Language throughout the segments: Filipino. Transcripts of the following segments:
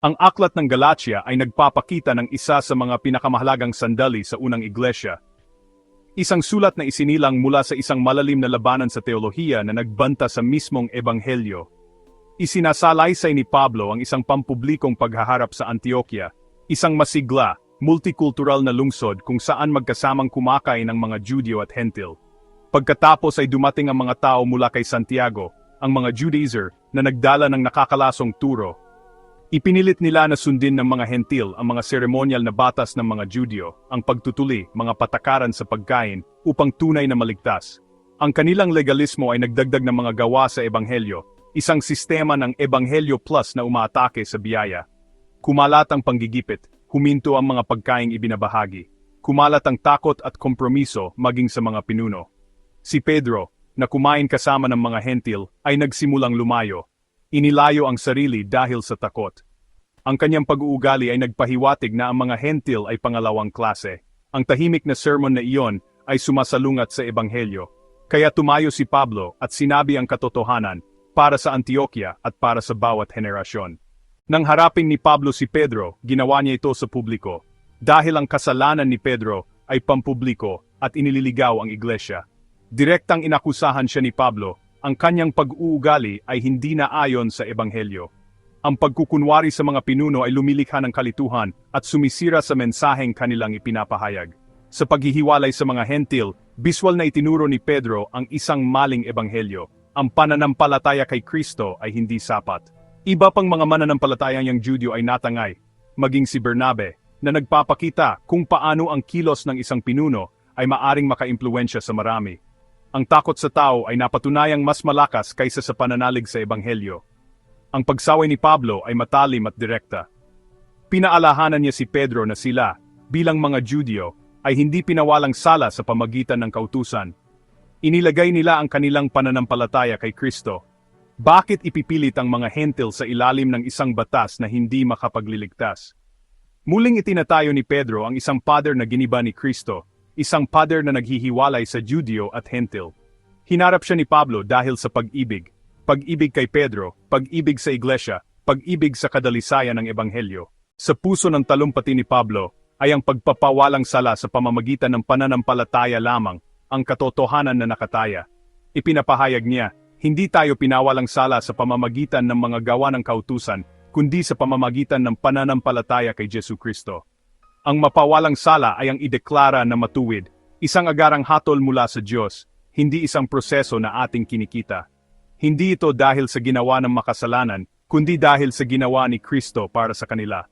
Ang aklat ng Galatia ay nagpapakita ng isa sa mga pinakamahalagang sandali sa unang iglesia. Isang sulat na isinilang mula sa isang malalim na labanan sa teolohiya na nagbanta sa mismong ebanghelyo. Isinasalaysay ni Pablo ang isang pampublikong paghaharap sa Antioquia, isang masigla, multicultural na lungsod kung saan magkasamang kumakain ang mga Judyo at Hentil. Pagkatapos ay dumating ang mga tao mula kay Santiago, ang mga Judaizer, na nagdala ng nakakalasong turo. Ipinilit nila na sundin ng mga Hentil ang mga seremonyal na batas ng mga Judyo, ang pagtutuli, mga patakaran sa pagkain, upang tunay na maligtas. Ang kanilang legalismo ay nagdagdag ng mga gawa sa ebanghelyo, isang sistema ng ebanghelyo plus na umaatake sa biyaya. Kumalat ang panggigipit, huminto ang mga pagkaing ibinabahagi. Kumalat ang takot at kompromiso maging sa mga pinuno. Si Pedro, na kumain kasama ng mga Hentil, ay nagsimulang lumayo. Inilayo ang sarili dahil sa takot. Ang kanyang pag-uugali ay nagpahiwatig na ang mga Hentil ay pangalawang klase. Ang tahimik na sermon na iyon ay sumasalungat sa ebanghelyo. Kaya tumayo si Pablo at sinabi ang katotohanan para sa Antioquia at para sa bawat henerasyon. Nang harapin ni Pablo si Pedro, ginawa niya ito sa publiko. Dahil ang kasalanan ni Pedro ay pampubliko at inililigaw ang iglesia. Direktang inakusahan siya ni Pablo. Ang kanyang pag-uugali ay hindi na ayon sa ebanghelyo. Ang pagkukunwari sa mga pinuno ay lumilikha ng kalituhan at sumisira sa mensaheng kanilang ipinapahayag. Sa paghihiwalay sa mga Hentil, biswal na itinuro ni Pedro ang isang maling ebanghelyo. Ang pananampalataya kay Kristo ay hindi sapat. Iba pang mga mananampalatayang yang Judyo ay natangay, maging si Bernabe, na nagpapakita kung paano ang kilos ng isang pinuno ay maaring makaimpluwensya sa marami. Ang takot sa tao ay napatunayang mas malakas kaysa sa pananalig sa ebanghelyo. Ang pagsaway ni Pablo ay matalim at direkta. Pinaalahanan niya si Pedro na sila, bilang mga Judyo, ay hindi pinawalang sala sa pamagitan ng kautusan. Inilagay nila ang kanilang pananampalataya kay Kristo. Bakit ipipilit ang mga Hentil sa ilalim ng isang batas na hindi makapagliligtas? Muling itinatayo ni Pedro ang isang pader na giniba ni Kristo, isang pader na naghihiwalay sa Judyo at Hentil. Hinarap siya ni Pablo dahil sa pag-ibig. Pag-ibig kay Pedro, pag-ibig sa iglesia, pag-ibig sa kadalisayan ng ebanghelyo. Sa puso ng talumpati ni Pablo ay ang pagpapawalang sala sa pamamagitan ng pananampalataya lamang, ang katotohanan na nakataya. Ipinapahayag niya, hindi tayo pinawalang sala sa pamamagitan ng mga gawa ng kautusan, kundi sa pamamagitan ng pananampalataya kay Jesucristo. Ang mapawalang sala ay ang ideklara na matuwid, isang agarang hatol mula sa Diyos, hindi isang proseso na ating kinikita. Hindi ito dahil sa ginawa ng makasalanan, kundi dahil sa ginawa ni Kristo para sa kanila.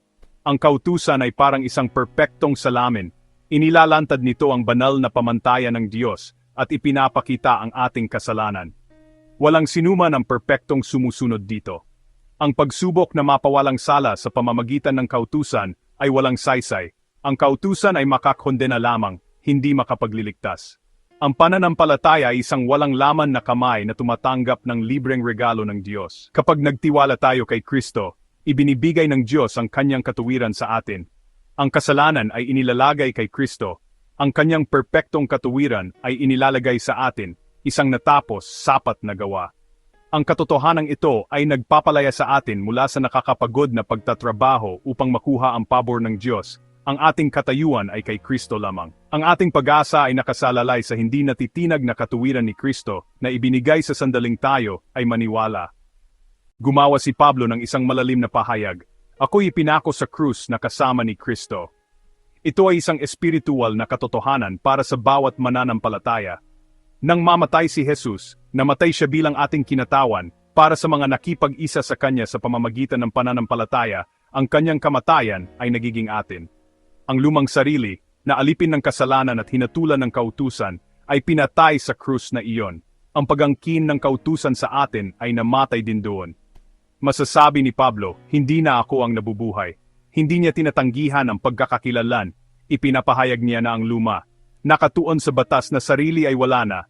Ang kautusan ay parang isang perpektong salamin. Inilalantad nito ang banal na pamantayan ng Diyos at ipinapakita ang ating kasalanan. Walang sinuman ang perpektong sumusunod dito. Ang pagsubok na mapawalang sala sa pamamagitan ng kautusan ay walang saysay. Ang kautusan ay makakondena lamang, hindi makapagliligtas. Ang pananampalataya ay isang walang laman na kamay na tumatanggap ng libreng regalo ng Diyos. Kapag nagtiwala tayo kay Kristo, ibinibigay ng Diyos ang kanyang katuwiran sa atin. Ang kasalanan ay inilalagay kay Kristo. Ang kanyang perpektong katuwiran ay inilalagay sa atin, isang natapos, sapat na gawa. Ang katotohanan ito ay nagpapalaya sa atin mula sa nakakapagod na pagtatrabaho upang makuha ang pabor ng Diyos. Ang ating katayuan ay kay Kristo lamang. Ang ating pag-asa ay nakasalalay sa hindi natitinag na katuwiran ni Kristo na ibinigay sa sandaling tayo ay maniwala. Gumawa si Pablo ng isang malalim na pahayag. Ako'y ipinako sa krus na kasama ni Kristo. Ito ay isang espiritual na katotohanan para sa bawat mananampalataya. Nang mamatay si Jesus, namatay siya bilang ating kinatawan para sa mga nakipag-isa sa kanya sa pamamagitan ng pananampalataya, ang kanyang kamatayan ay nagiging atin. Ang lumang sarili, na alipin ng kasalanan at hinatulan ng kautusan, ay pinatay sa krus na iyon. Ang pagangkin ng kautusan sa atin ay namatay din doon. Masasabi ni Pablo, hindi na ako ang nabubuhay. Hindi niya tinatanggihan ang pagkakakilanlan. Ipinapahayag niya na ang luma, nakatuon sa batas na sarili ay wala na.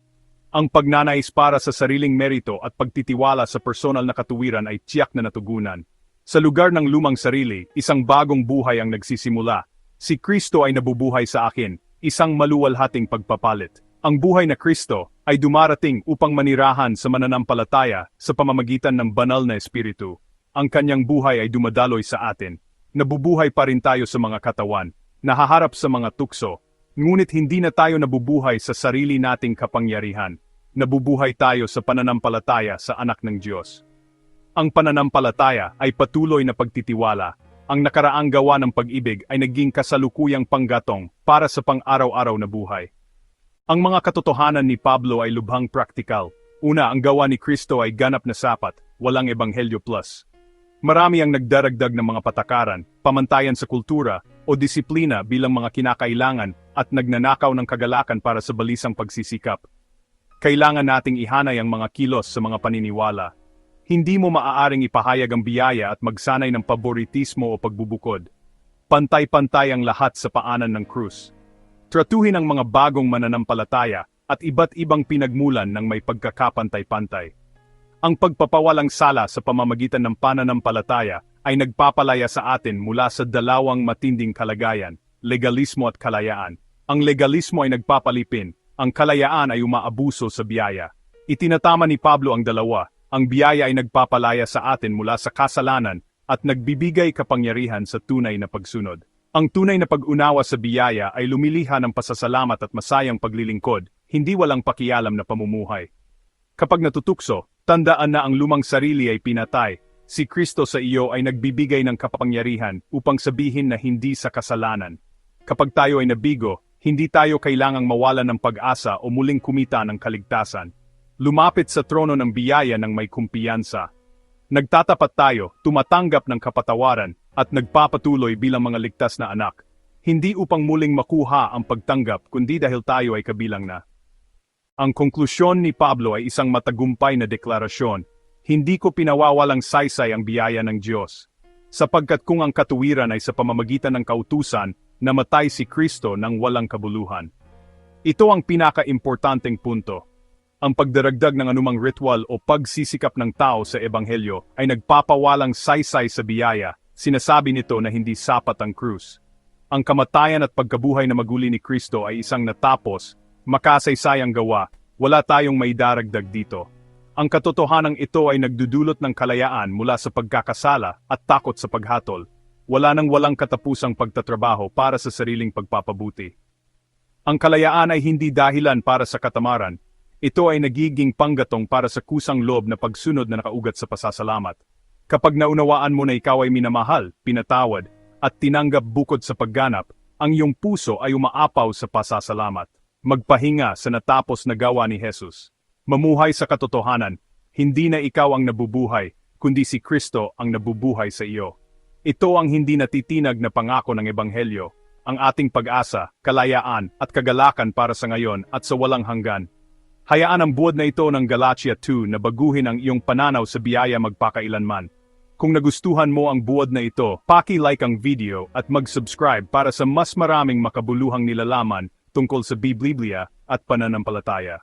Ang pagnanais para sa sariling merito at pagtitiwala sa personal na katuwiran ay tiyak na natugunan. Sa lugar ng lumang sarili, isang bagong buhay ang nagsisimula. Si Kristo ay nabubuhay sa akin, isang maluwalhating pagpapalit. Ang buhay na Kristo ay dumarating upang manirahan sa mananampalataya sa pamamagitan ng banal na espiritu. ang kanyang buhay ay dumadaloy sa atin. Nabubuhay pa rin tayo sa mga katawan, nahaharap sa mga tukso, ngunit hindi na tayo nabubuhay sa sarili nating kapangyarihan. Nabubuhay tayo sa pananampalataya sa anak ng Diyos. Ang pananampalataya ay patuloy na pagtitiwala. Ang nakaraang gawa ng pag-ibig ay naging kasalukuyang panggatong para sa pang-araw-araw na buhay. Ang mga katotohanan ni Pablo ay lubhang praktikal. Una, ang gawa ni Kristo ay ganap na sapat, walang ebanghelyo plus. Marami ang nagdaragdag ng mga patakaran, pamantayan sa kultura, o disiplina bilang mga kinakailangan at nagnanakaw ng kagalakan para sa balisang pagsisikap. Kailangan nating ihanay ang mga kilos sa mga paniniwala. Hindi mo maaaring ipahayag ang biyaya at magsanay ng paboritismo o pagbubukod. Pantay-pantay ang lahat sa paanan ng krus. Tratuhin ang mga bagong mananampalataya at iba't ibang pinagmulan ng may pagkakapantay-pantay. Ang pagpapawalang sala sa pamamagitan ng pananampalataya ay nagpapalaya sa atin mula sa dalawang matinding kalagayan, legalismo at kalayaan. Ang legalismo ay nagpapalipin, ang kalayaan ay umaabuso sa biyaya. Itinatama ni Pablo ang dalawa, ang biyaya ay nagpapalaya sa atin mula sa kasalanan at nagbibigay kapangyarihan sa tunay na pagsunod. Ang tunay na pag-unawa sa biyaya ay lumiliha ng pasasalamat at masayang paglilingkod, hindi walang pakialam na pamumuhay. Kapag natutukso, tandaan na ang lumang sarili ay pinatay. Si Kristo sa iyo ay nagbibigay ng kapangyarihan upang sabihin na hindi sa kasalanan. Kapag tayo ay nabigo, hindi tayo kailangang mawalan ng pag-asa o muling kumita ng kaligtasan. Lumapit sa trono ng biyaya ng may kumpiyansa. Nagtatapat tayo, tumatanggap ng kapatawaran, at nagpapatuloy bilang mga ligtas na anak. Hindi upang muling makuha ang pagtanggap kundi dahil tayo ay kabilang na. Ang konklusyon ni Pablo ay isang matagumpay na deklarasyon. Hindi ko pinawawalang saysay ang biyaya ng Diyos. Sapagkat kung ang katuwiran ay sa pamamagitan ng kautusan, namatay si Kristo nang walang kabuluhan. Ito ang pinaka-importanteng punto. Ang pagdaragdag ng anumang ritual o pagsisikap ng tao sa ebanghelyo ay nagpapawalang saysay sa biyaya. Sinasabi nito na hindi sapat ang krus. Ang kamatayan at pagkabuhay na maguli ni Kristo ay isang natapos, makasaysayang gawa, wala tayong may daragdag dito. Ang katotohanang ito ay nagdudulot ng kalayaan mula sa pagkakasala at takot sa paghatol. Wala nang walang katapusang pagtatrabaho para sa sariling pagpapabuti. Ang kalayaan ay hindi dahilan para sa katamaran. Ito ay nagiging panggatong para sa kusang loob na pagsunod na nakaugat sa pasasalamat. Kapag naunawaan mo na ikaw ay minamahal, pinatawad, at tinanggap bukod sa pagganap, ang iyong puso ay umaapaw sa pasasalamat. Magpahinga sa natapos na gawa ni Jesus. Mamuhay sa katotohanan, hindi na ikaw ang nabubuhay, kundi si Kristo ang nabubuhay sa iyo. Ito ang hindi natitinag na pangako ng Ebanghelyo, ang ating pag-asa, kalayaan, at kagalakan para sa ngayon at sa walang hanggan. Hayaan ang buod na ito ng Galatia 2 na baguhin ang iyong pananaw sa biyaya magpakailanman. Kung nagustuhan mo ang buod na ito, paki-like ang video at mag-subscribe para sa mas maraming makabuluhang nilalaman tungkol sa Biblia at pananampalataya.